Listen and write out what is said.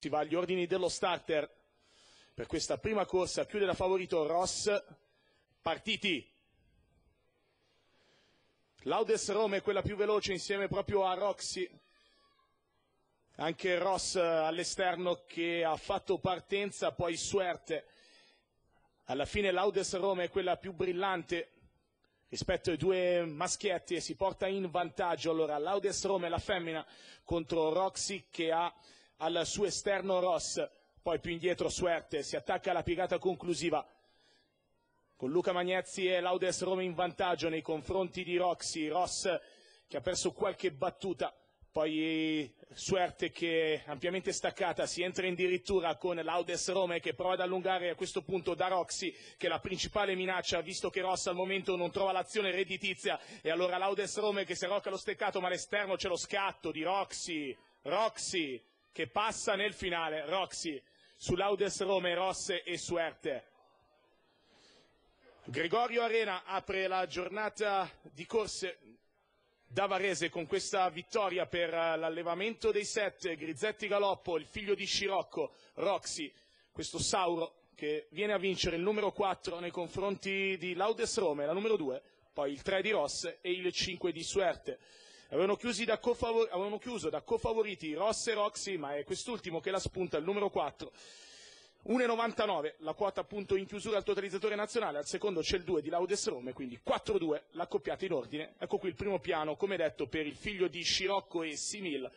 Si va agli ordini dello starter per questa prima corsa. Chiude da favorito Ross. Partiti. Laudes Rome è quella più veloce insieme proprio a Roxy. Anche Ross all'esterno che ha fatto partenza, poi Suerte. Alla fine Laudes Rome è quella più brillante rispetto ai due maschietti e si porta in vantaggio. Allora Laudes Rome, la femmina, contro Roxy che ha al suo esterno Ross. Poi più indietro Suerte, si attacca alla piegata conclusiva con Luca Magnezzi e Laudes Rome in vantaggio nei confronti di Roxy. Ross che ha perso qualche battuta, poi Suerte che è ampiamente staccata, si entra addirittura con Laudes Rome che prova ad allungare a questo punto da Roxy, che è la principale minaccia visto che Ross al momento non trova l'azione redditizia, e allora Laudes Rome che si arrocca lo steccato, ma all'esterno c'è lo scatto di Roxy che passa nel finale. Roxy su Laudes Rome, Ross e Suerte. Gregorio Arena apre la giornata di corse da Varese con questa vittoria per l'allevamento dei 7. Grisetti Galoppo, il figlio di Scirocco, Roxy, questo Sauro che viene a vincere il numero 4 nei confronti di Laudes Rome, la numero 2, poi il 3 di Ross e il 5 di Suerte. Avevano chiuso da cofavoriti Ross e Roxy, ma è quest'ultimo che la spunta, il numero 4. 1,99 la quota appunto in chiusura al totalizzatore nazionale. Al secondo c'è il 2 di Laudes Rome, quindi 4-2 l'accoppiata in ordine. Ecco qui il primo piano, come detto, per il figlio di Scirocco e Simil.